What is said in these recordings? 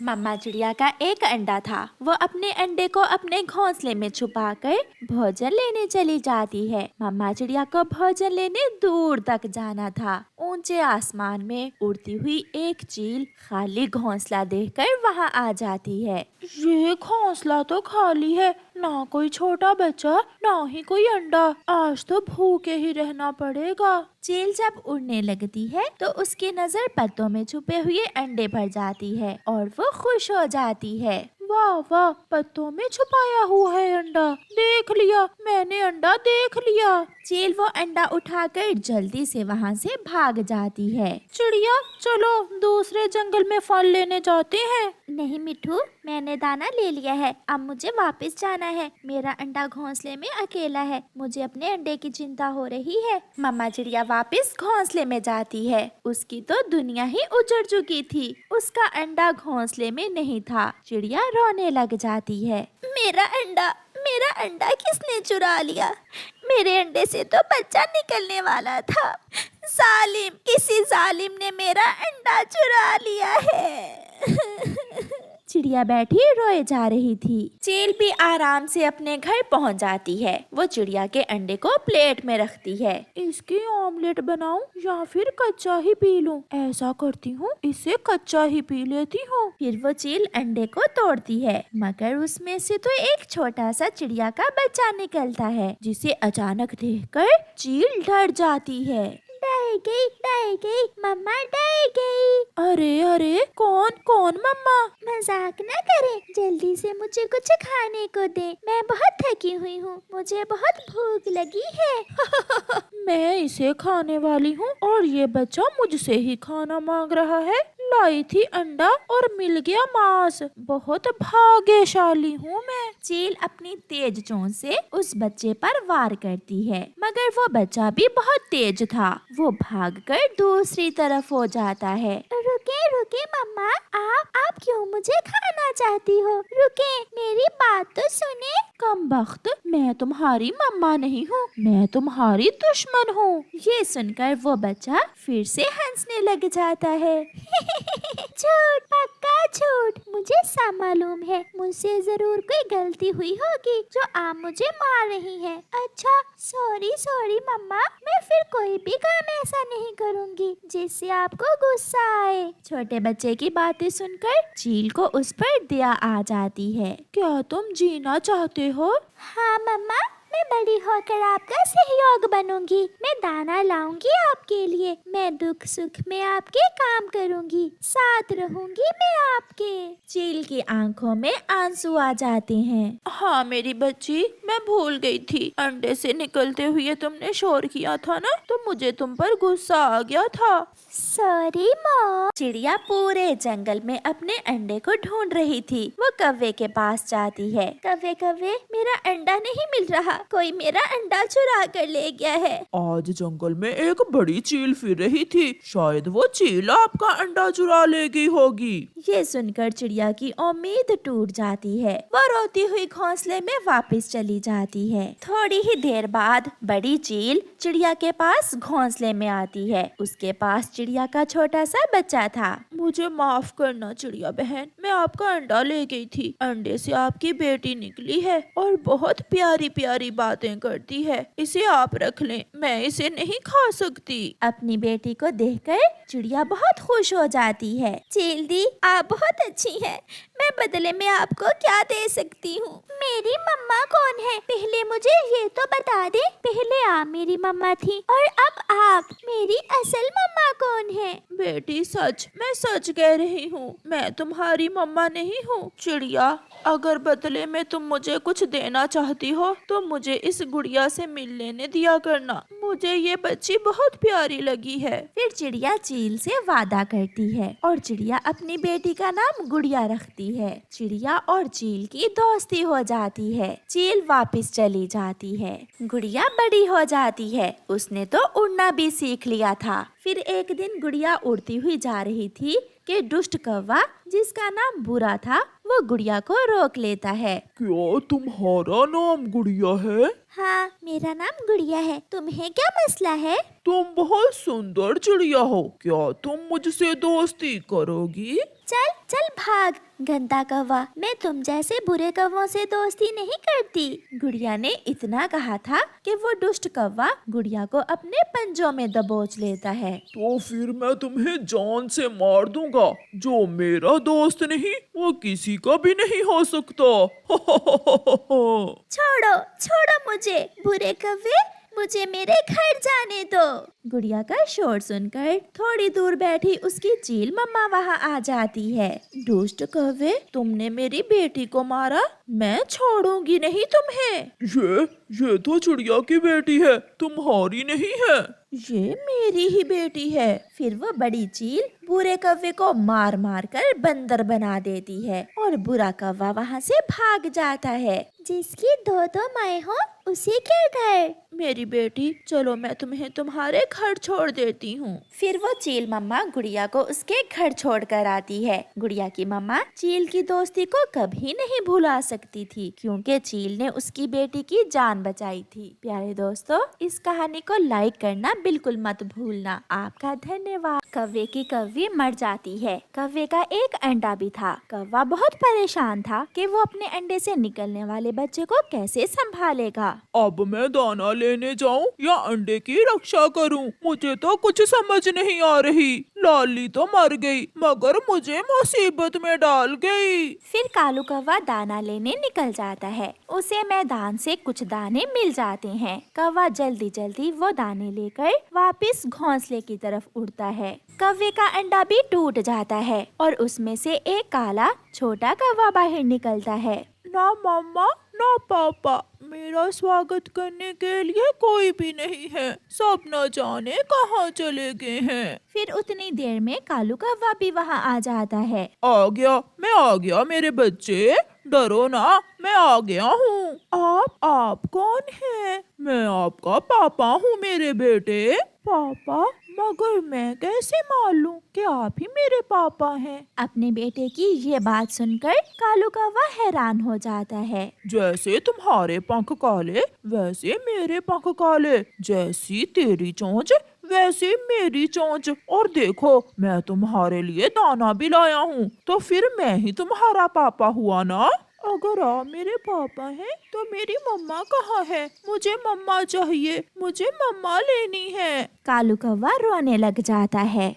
मम्मा चिड़िया का एक अंडा था। वो अपने अंडे को अपने घोंसले में छुपाकर भोजन लेने चली जाती है। मम्मा चिड़िया को भोजन लेने दूर तक जाना था। ऊंचे आसमान में उड़ती हुई एक चील खाली घोंसला देखकर वहां आ जाती है। ये घोंसला तो खाली है, ना कोई छोटा बच्चा ना ही कोई अंडा। आज तो भूखे ही रहना पड़ेगा। चील जब उड़ने लगती है तो उसकी नजर पत्तों में छुपे हुए अंडे पर जाती है और वो खुश हो जाती है। वाह वाह, पत्तों में छुपाया हुआ है अंडा। देख लिया, मैंने अंडा देख लिया। चील वो अंडा उठाकर जल्दी से वहाँ से भाग जाती है। चिड़िया चलो दूसरे जंगल में फल लेने जाते हैं। नहीं मिठू, मैंने दाना ले लिया है, अब मुझे वापस जाना है। मेरा अंडा घोंसले में अकेला है, मुझे अपने अंडे की चिंता हो रही है। मम्मा चिड़िया वापस घोंसले में जाती है। उसकी तो दुनिया ही उजड़ चुकी थी। उसका अंडा घोंसले में नहीं था। चिड़िया रोने लग जाती है। मेरा अंडा किसने चुरा लिया? मेरे अंडे से तो बच्चा निकलने वाला था। जालिम, किसी जालिम ने मेरा अंडा चुरा लिया है। चिड़िया बैठी रोए जा रही थी। चील भी आराम से अपने घर पहुंच जाती है। वो चिड़िया के अंडे को प्लेट में रखती है। इसकी ऑमलेट बनाऊं या फिर कच्चा ही पी लूं? ऐसा करती हूँ, इसे कच्चा ही पी लेती हूँ। फिर वो चील अंडे को तोड़ती है, मगर उसमें से तो एक छोटा सा चिड़िया का बच्चा निकलता है, जिसे अचानक देखकर चील डर जाती है। डर गई मम्मा, डर गई। अरे कौन मम्मा? मजाक न करें, जल्दी से मुझे कुछ खाने को दे। मैं बहुत थकी हुई हूँ, मुझे बहुत भूख लगी है। मैं इसे खाने वाली हूँ और ये बच्चा मुझसे ही खाना मांग रहा है। लाई थी अंडा और मिल गया मांस। बहुत भाग्यशाली हूँ मैं। चील अपनी तेज चोंच से उस बच्चे पर वार करती है, मगर वो बच्चा भी बहुत तेज था। वो भागकर दूसरी तरफ हो जाता है। रुके मम्मा, आप क्यों मुझे खाना चाहती हो? रुके, मेरी बात तो सुने। कमबख्त, मैं तुम्हारी मम्मा नहीं हूँ, मैं तुम्हारी दुश्मन हूँ। ये सुनकर वो बच्चा फिर से हंसने लग जाता है। झूठ, पक्का झूठ। मुझे सब मालूम है, मुझसे जरूर कोई गलती हुई होगी जो आप मुझे मार रही हैं। अच्छा, सॉरी मम्मा, मैं फिर कोई भी काम ऐसा नहीं करूँगी जिससे आपको गुस्सा आए। छोटे बच्चे की बातें सुनकर चील को उस पर दया आ जाती है। क्या तुम जीना चाहते हो? हाँ मम्मा, मैं बड़ी होकर आपका सहयोग बनूंगी। मैं दाना लाऊंगी आपके लिए। मैं दुख सुख में आपके काम करूंगी, साथ रहूंगी मैं आपके। चील की आंखों में आंसू आ जाते हैं। हाँ मेरी बच्ची, मैं भूल गई थी। अंडे से निकलते हुए तुमने शोर किया था ना, तो मुझे तुम पर गुस्सा आ गया था। Sorry mom. चिड़िया पूरे जंगल में अपने अंडे को ढूंढ रही थी। वो कव्वे के पास जाती है। कव्वे, मेरा अंडा नहीं मिल रहा, कोई मेरा अंडा चुरा कर ले गया है। आज जंगल में एक बड़ी चील फिर रही थी, शायद वो चील आपका अंडा चुरा ले गई होगी। ये सुनकर चिड़िया की उम्मीद टूट जाती है। वो रोती हुई घोंसले में वापस चली जाती है। थोड़ी ही देर बाद बड़ी चील चिड़िया के पास घोंसले में आती है। उसके पास चिड़िया का छोटा सा बच्चा था। मुझे माफ करना चिड़िया बहन, मैं आपका अंडा ले गई थी। अंडे से आपकी बेटी निकली है और बहुत प्यारी प्यारी बातें करती है। इसे आप रख लें, मैं इसे नहीं खा सकती। अपनी बेटी को देखकर चिड़िया बहुत खुश हो जाती है। चील दी, आप बहुत अच्छी हैं। मैं बदले में आपको क्या दे सकती हूँ? मेरी मम्मा कौन है? पहले मुझे ये तो बता दे। पहले आप मेरी मम्मा थी और अब आप मेरी असल मम्मा कौन है? बेटी सच, मैं सच कह रही हूँ, मैं तुम्हारी मम्मा नहीं हूँ। चिड़िया, अगर बदले में तुम मुझे कुछ देना चाहती हो तो मुझे इस गुड़िया से मिल लेने दिया करना। मुझे ये बच्ची बहुत प्यारी लगी है। फिर चिड़िया चील से वादा करती है और चिड़िया अपनी बेटी का नाम गुड़िया रखती है। चिड़िया और चील की दोस्ती हो जाती है। चील वापस चली जाती है। गुड़िया बड़ी हो जाती है। उसने तो उड़ना भी सीख लिया था। फिर एक दिन गुड़िया उड़ती हुई जा रही थी कि दुष्ट कौवा, जिसका नाम बुरा था, वो गुड़िया को रोक लेता है। क्या तुम्हारा नाम गुड़िया है? हाँ, मेरा नाम गुड़िया है। तुम्हें क्या मसला है? तुम बहुत सुंदर चिड़िया हो, क्या तुम मुझसे दोस्ती करोगी? चल, चल भाग गंदा कौवा, मैं तुम जैसे बुरे कौवों से दोस्ती नहीं करती। गुड़िया ने इतना कहा था कि वो दुष्ट कौवा गुड़िया को अपने पंजों में दबोच लेता है। तो फिर मैं तुम्हें जान से मार दूंगा। जो मेरा दोस्त नहीं वो किसी का भी नहीं हो सकता। छोड़ो छोड़ो मुझे बुरे कौवे, मुझे मेरे घर जाने दो। गुड़िया का शोर सुनकर थोड़ी दूर बैठी उसकी चील मम्मा वहाँ आ जाती है। दुष्ट कौवे, तुमने मेरी बेटी को मारा, मैं छोड़ूंगी नहीं तुम्हें। ये तो चिड़िया की बेटी है, तुम्हारी नहीं है। ये मेरी ही बेटी है। फिर वो बड़ी चील बुरे कौवे को मार मार कर बंदर बना देती है और बुरा कौवा वहाँ से भाग जाता है। जिसकी दो दो माएं हो उसे क्या डर। मेरी बेटी, चलो मैं तुम्हें तुम्हारे घर छोड़ देती हूँ। फिर वो चील मम्मा गुड़िया को उसके घर छोड़ कर आती है। गुड़िया की मम्मा चील की दोस्ती को कभी नहीं भुला सकती थी, क्योंकि चील ने उसकी बेटी की जान बचाई थी। प्यारे दोस्तों, इस कहानी को लाइक करना बिल्कुल मत भूलना। आपका धन्यवाद। कौवे की कौवी मर जाती है। कौवे का एक अंडा भी था। कौवा बहुत परेशान था कि वो अपने अंडे से निकलने वाले बच्चे को कैसे संभालेगा। अब मैं दाना लेने जाऊं या अंडे की रक्षा करूं? मुझे तो कुछ समझ नहीं आ रही। लाली तो मर गई मगर मुझे मुसीबत में डाल गई। फिर कालू कौवा दाना लेने निकल जाता है। उसे मैदान से कुछ दाने मिल जाते हैं। कौवा जल्दी जल्दी वो दाने लेकर वापस घोंसले की तरफ उड़ता है। कौवे का अंडा भी टूट जाता है और उसमें से एक काला छोटा कौवा बाहर निकलता है। ना मम्मा ना पापा, मेरा स्वागत करने के लिए कोई भी नहीं है। सब न जाने कहाँ चले गए हैं। फिर उतनी देर में कालू कौवा भी वहाँ आ जाता है। आ गया, मैं आ गया मेरे बच्चे, डरो ना, मैं आ गया हूँ। आप कौन हैं? मैं आपका पापा हूँ मेरे बेटे। पापा? मगर मैं कैसे मालूम कि आप ही मेरे पापा हैं? अपने बेटे की ये बात सुनकर कालू कौवा हैरान हो जाता है। जैसे तुम्हारे पंख काले वैसे मेरे पंख काले, जैसी तेरी चोंच वैसे मेरी चोंच। और देखो, मैं तुम्हारे लिए दाना भी लाया हूँ, तो फिर मैं ही तुम्हारा पापा हुआ ना। अगर आप मेरे पापा हैं तो मेरी मम्मा कहाँ है? मुझे मम्मा चाहिए, मुझे मम्मा लेनी है। कालू कौवा रोने लग जाता है।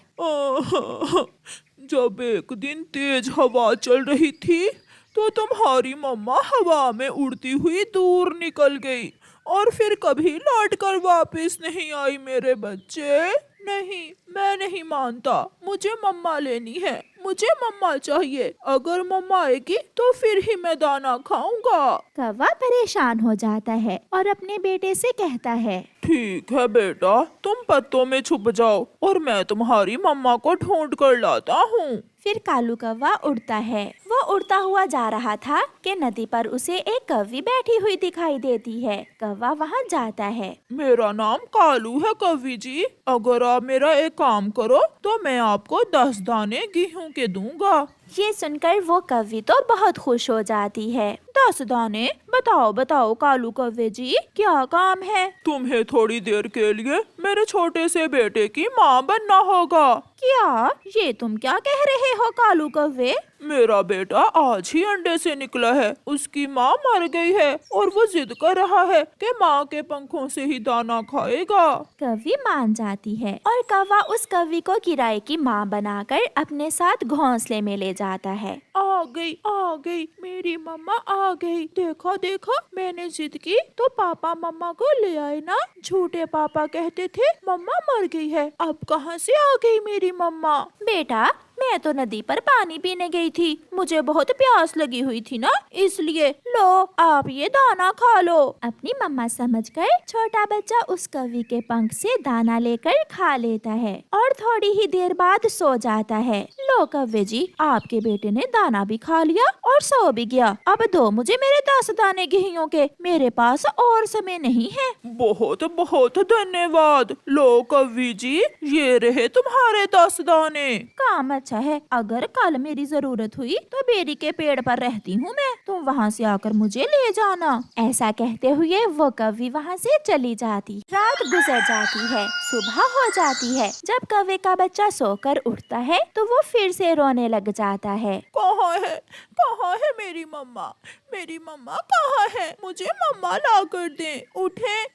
जब एक दिन तेज हवा चल रही थी तो तुम्हारी मम्मा हवा में उड़ती हुई दूर निकल गई और फिर कभी लौट कर वापस नहीं आई मेरे बच्चे। नहीं, मैं नहीं मानता, मुझे मम्मा लेनी है, मुझे मम्मा चाहिए। अगर मम्मा आएगी तो फिर ही मैं दाना खाऊंगा। कौवा परेशान हो जाता है और अपने बेटे से कहता है, ठीक है बेटा, तुम पत्तों में छुप जाओ और मैं तुम्हारी मम्मा को ढूंढ कर लाता हूँ। फिर कालू कौवा उड़ता है। वो उड़ता हुआ जा रहा था कि नदी पर उसे एक कौवी बैठी हुई दिखाई देती है। कौवा वहाँ जाता है। मेरा नाम कालू है कौवी जी, अगर आप मेरा एक काम करो तो मैं आपको 10 दाने गेहूं के दूंगा। ये सुनकर वो कौवी तो बहुत खुश हो जाती है। 10 दाने? बताओ बताओ कालू कौवे जी, क्या काम है? तुम्हें थोड़ी देर के लिए मेरे छोटे से बेटे की माँ बनना होगा। क्या? ये तुम क्या कह रहे हो कालू कौवे? मेरा बेटा आज ही अंडे से निकला है, उसकी माँ मर गई है और वो जिद कर रहा है कि माँ के पंखों से ही दाना खाएगा। कौवी मान जाती है और कौवा उस कौवी को किराए की माँ बनाकर अपने साथ घोंसले में ले जाता है। आ गई मेरी मम्मा आ गई। देखो देखो, मैंने जिद की तो पापा मम्मा को ले आए ना। झूठे पापा कहते थे मम्मा मर गई है, अब कहाँ से आ गई मेरी मम्मा? बेटा, मैं तो नदी पर पानी पीने गई थी, मुझे बहुत प्यास लगी हुई थी ना, इसलिए लो आप ये दाना खा लो। अपनी मम्मा समझकर छोटा बच्चा उस कौवी के पंख से दाना लेकर खा लेता है और थोड़ी ही देर बाद सो जाता है। लो कौवे जी, आपके बेटे ने दाना भी खा लिया और सो भी गया। अब दो मुझे मेरे 10 दाने गेहूं के, मेरे पास और समय नहीं है। बहुत बहुत धन्यवाद। लो कौवी जी, ये रहे तुम्हारे 10 दाने। काम अच्छा अच्छा है, अगर कल मेरी जरूरत हुई तो बेरी के पेड़ पर रहती हूँ मैं, तुम वहाँ से आकर मुझे ले जाना। ऐसा कहते हुए वो कौवी वहाँ से चली जाती। रात गुजर जाती है, सुबह हो जाती है। जब कौवे का बच्चा सोकर उठता है तो वो फिर से रोने लग जाता है। कहाँ है मेरी मम्मा कहाँ है? मुझे मम्मा ला कर दें।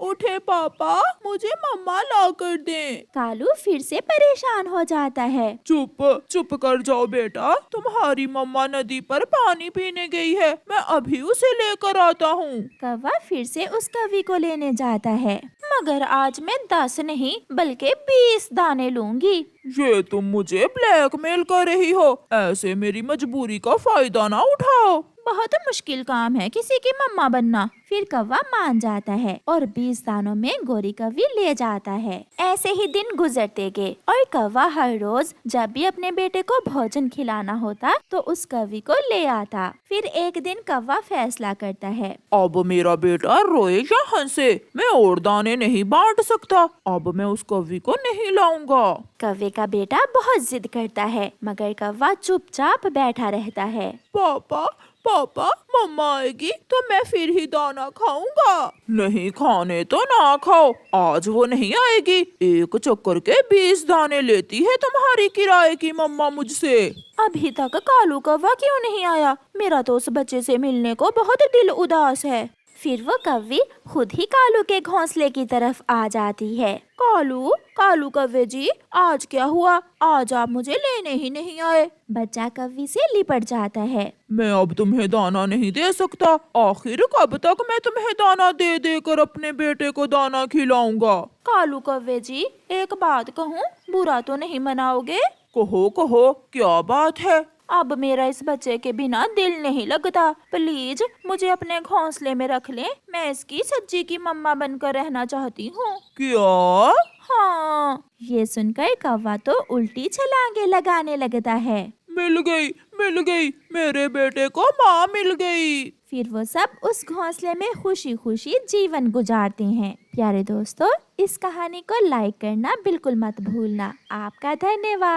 उठे पापा, मुझे मम्मा ला कर दें। कालू फिर से परेशान हो जाता है। चुप कर जाओ बेटा, तुम्हारी मम्मा नदी पर पानी पीने गई है, मैं अभी उसे लेकर आता हूँ। कौवा फिर से उस कौवी को लेने जाता है, मगर आज मैं 10 नहीं बल्कि 20 दाने लूंगी। ये तुम मुझे ब्लैकमेल कर रही हो, ऐसे मेरी मजबूरी का फायदा ना उठाओ। बहुत मुश्किल काम है किसी की मम्मा बनना। फिर कौवा मान जाता है और 20 दानों में गोरी कौवी ले जाता है। ऐसे ही दिन गुजरते गए और कौवा हर रोज जब भी अपने बेटे को भोजन खिलाना होता तो उस कौवी को ले आता। फिर एक दिन कौवा फैसला करता है, अब मेरा बेटा रोए या हंसे, मैं और दाने नहीं बांट सकता। अब मैं उस कौवी को नहीं लाऊंगा। कौवे का बेटा बहुत जिद करता है, मगर कौवा चुपचाप बैठा रहता है। पापा मम्मा आएगी तो मैं फिर ही दाना खाऊंगा। नहीं खाने तो ना खाओ, आज वो नहीं आएगी। एक चक्कर के 20 दाने लेती है तुम्हारी किराए की मम्मा मुझसे। अभी तक कालू कौवा क्यों नहीं आया? मेरा तो उस बच्चे से मिलने को बहुत दिल उदास है। फिर वो कौवी खुद ही कालू के घोंसले की तरफ आ जाती है। कालू कौवे जी, आज क्या हुआ? आज आप मुझे लेने ही नहीं आए। बच्चा कौवी से लिपट जाता है। मैं अब तुम्हें दाना नहीं दे सकता। आखिर कब तक मैं तुम्हें दाना दे देकर अपने बेटे को दाना खिलाऊंगा? कालू कौवे जी, एक बात कहूँ, बुरा तो नहीं मनाओगे? कहो क्या बात है? अब मेरा इस बच्चे के बिना दिल नहीं लगता। प्लीज मुझे अपने घोंसले में रख लें, मैं इसकी सच्ची की मम्मा बनकर रहना चाहती हूँ। क्या? हाँ। ये सुनकर कौवा तो उल्टी छलांगे लगाने लगता है। मिल गई, मेरे बेटे को माँ मिल गई। फिर वो सब उस घोंसले में खुशी खुशी जीवन गुजारते हैं। प्यारे दोस्तों, इस कहानी को लाइक करना बिल्कुल मत भूलना। आपका धन्यवाद।